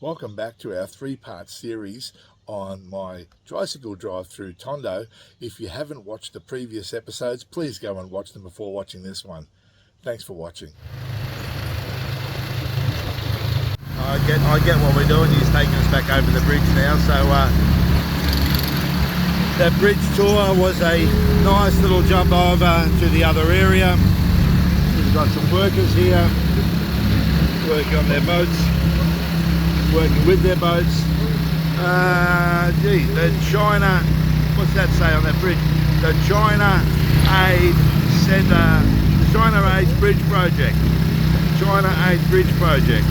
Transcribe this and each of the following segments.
Welcome back to our three-part series on my tricycle drive through Tondo. If you haven't watched the previous episodes, please go and watch them before watching this one. Thanks for watching. I get what we're doing. He's taking us back over the bridge now. So that bridge tour was a nice little jump over to the other area. We've got some workers here working on their boats, working with their boats. The China, what's that say on that bridge? The China Aid Centre, the China Aid Bridge Project. China Aid Bridge Project.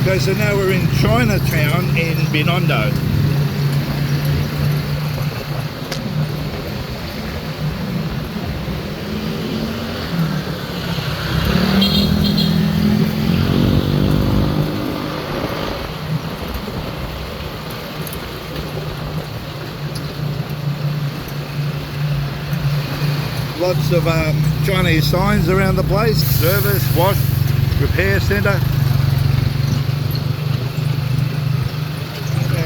Okay, so now we're in Chinatown in Binondo. Lots of Chinese signs around the place. Service, wash, repair centre.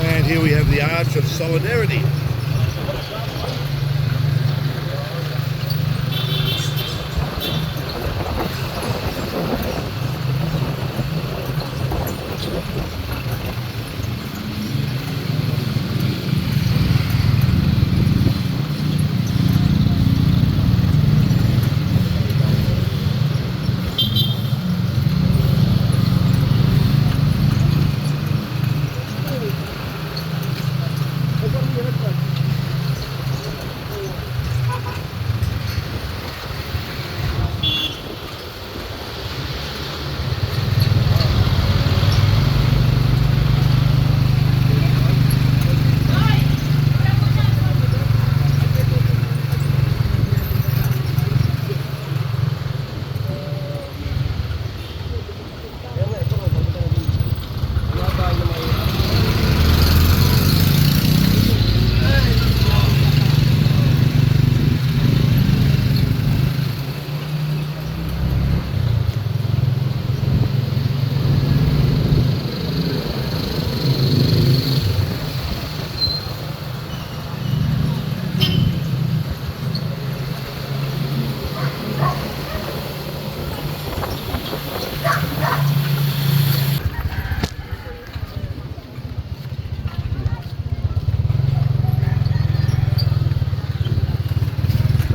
And here we have the Arch of Solidarity.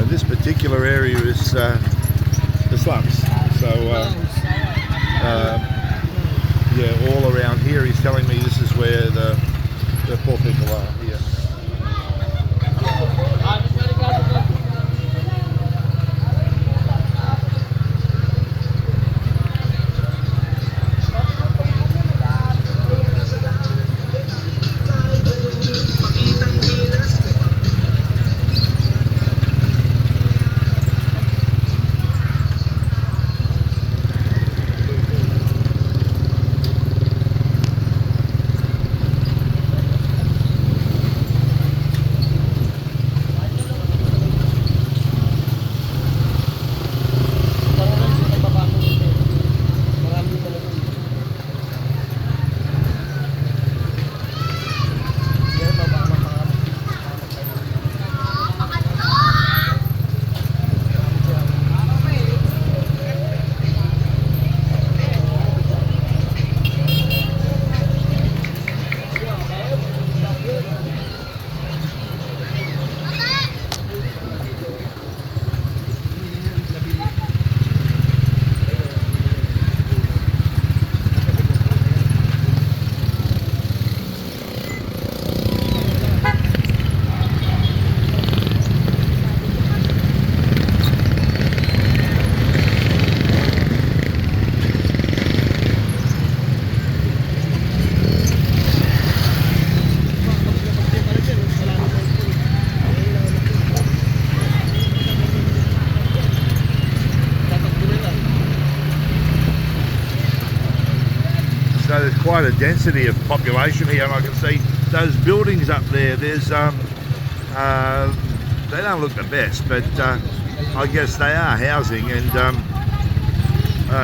This particular area is the slums. So yeah, all around here he's telling me this is where the poor people are here. So there's quite a density of population here, and I can see those buildings up there. There's they don't look the best, but I guess they are housing, and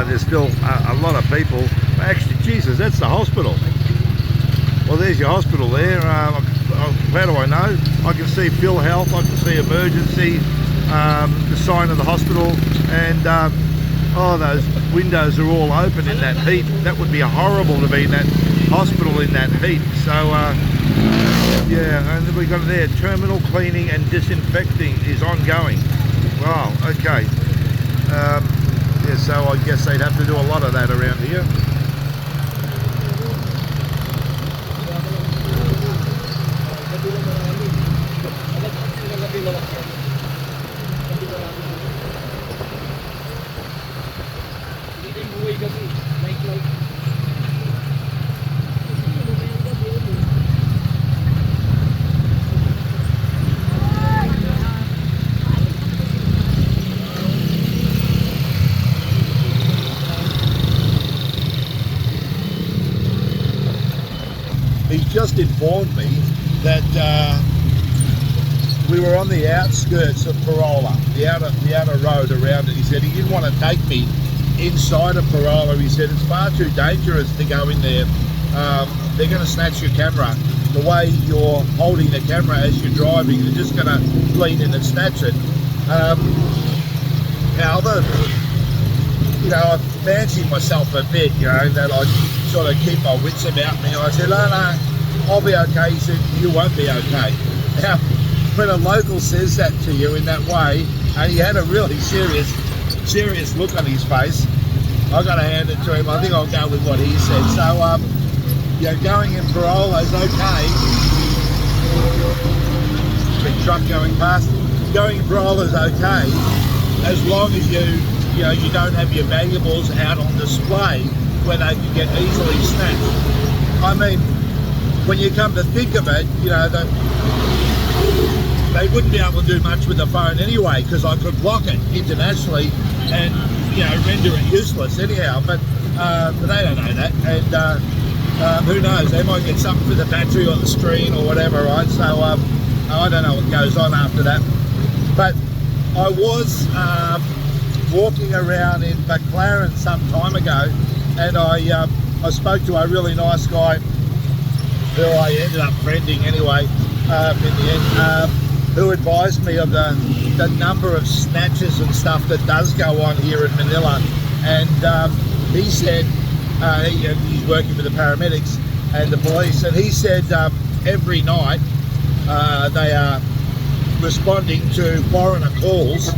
there's still a lot of people. Actually, Jesus, that's the hospital. Well, there's your hospital there. How do I know? I can see Phil Health, I can see emergency, the sign of the hospital, and oh, those windows are all open in that heat. That would be horrible to be in that hospital in that heat. So yeah, and we've got there, terminal cleaning and disinfecting is ongoing. Wow, okay. Yeah, so I guess they'd have to do a lot of that around here. He just informed me that we were on the outskirts of Parola, the outer road around it. He said he didn't want to take me inside of Parola. He said it's far too dangerous to go in there. They're going to snatch your camera. The way you're holding the camera as you're driving, they're just going to lean in and snatch it. You know, I fancied myself a bit, you know, that I'd sort of keep my wits about me. I said, no, I'll be okay. He said, you won't be okay. Now, when a local says that to you in that way, and he had a really serious look on his face, I've got to hand it to him. I think I'll go with what he said. So, yeah, going in Parola's okay. Big truck going past. Going in Parola's okay, as long as you don't have your valuables out on display where they can get easily snatched. I mean, when you come to think of it, you know, that they wouldn't be able to do much with the phone anyway, because I could block it internationally and, you know, render it useless anyhow. But they don't know that, and who knows? They might get something for the battery or the screen or whatever, right? So I don't know what goes on after that. But I was walking around in McLaren some time ago, and I spoke to a really nice guy who I ended up friending anyway in the end, who advised me of the number of snatches and stuff that does go on here in Manila. And he said, he's working with the paramedics and the police, and he said every night they are responding to foreigner calls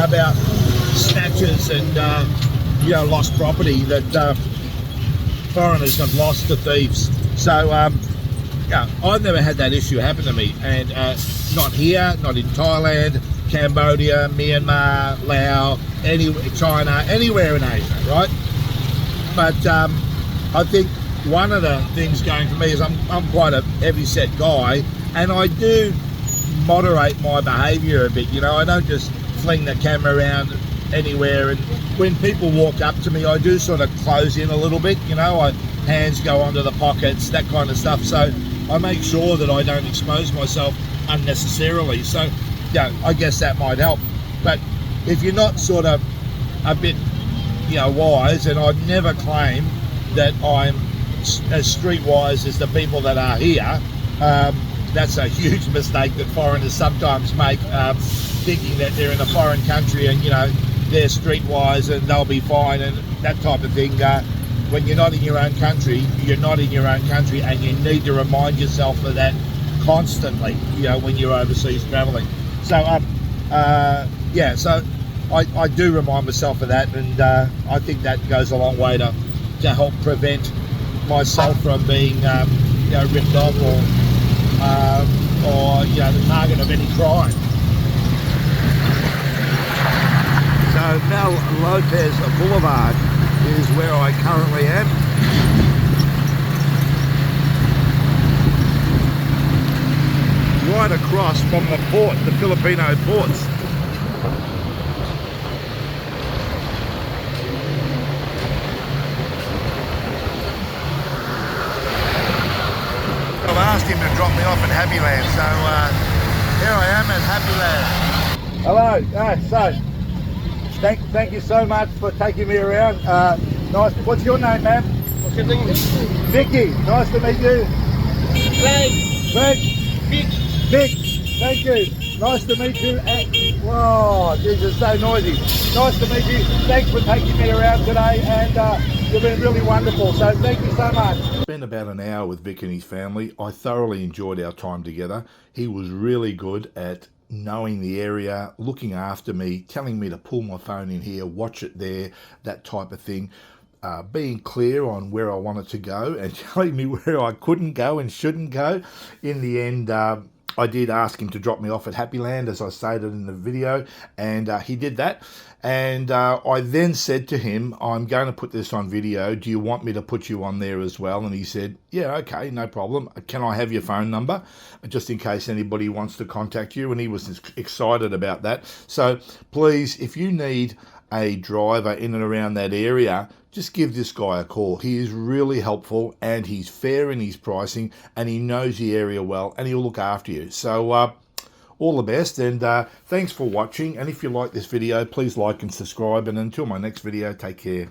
about snatches and lost property that foreigners have lost to thieves. So yeah, I've never had that issue happen to me, and not here, not in Thailand, Cambodia, Myanmar, Laos, China, anywhere in Asia, right? But I think one of the things going for me is I'm quite a heavy-set guy, and I do moderate my behaviour a bit. You know, I don't just fling the camera around anywhere, and when people walk up to me, I do sort of close in a little bit. You know, hands go onto the pockets, that kind of stuff. So I make sure that I don't expose myself unnecessarily. So yeah, I guess that might help. But if you're not sort of a bit, you know, wise, and I'd never claim that I'm as streetwise as the people that are here. That's a huge mistake that foreigners sometimes make, thinking that they're in a foreign country and, you know, they're streetwise and they'll be fine and that type of thing. When you're not in your own country, you're not in your own country, and you need to remind yourself of that constantly, you know, when you're overseas traveling. So, yeah, so I do remind myself of that, and I think that goes a long way to help prevent myself from being, you know, ripped off or you know, the target of any crime. So Mel Lopez Boulevard is where I currently am. Right across from the port, the Filipino ports. him to drop me off at Happy Land. So here I am at Happy Land. Hello. So thank you so much for taking me around. Nice. What's your name, ma'am? Vicky. Nice to meet you. Frank. Vic. Thank you. Nice to meet you. Whoa, this is so noisy. Nice to meet you. Thanks for taking me around today, and you've been really wonderful. So thank you so much. Spent about an hour with Vic and his family. I thoroughly enjoyed our time together. He was really good at knowing the area, looking after me, telling me to pull my phone in here, watch it there, that type of thing. Being clear on where I wanted to go and telling me where I couldn't go and shouldn't go. In the end, I did ask him to drop me off at Happy Land, as I stated in the video, and he did that. And I then said to him, I'm going to put this on video. Do you want me to put you on there as well? And he said, yeah, okay, no problem. Can I have your phone number? Just in case anybody wants to contact you. And he was excited about that. So please, if you need a driver in and around that area, just give this guy a call. He is really helpful, and he's fair in his pricing, and he knows the area well, and he'll look after you. So all the best, and thanks for watching. And if you like this video, please like and subscribe, and until my next video, take care.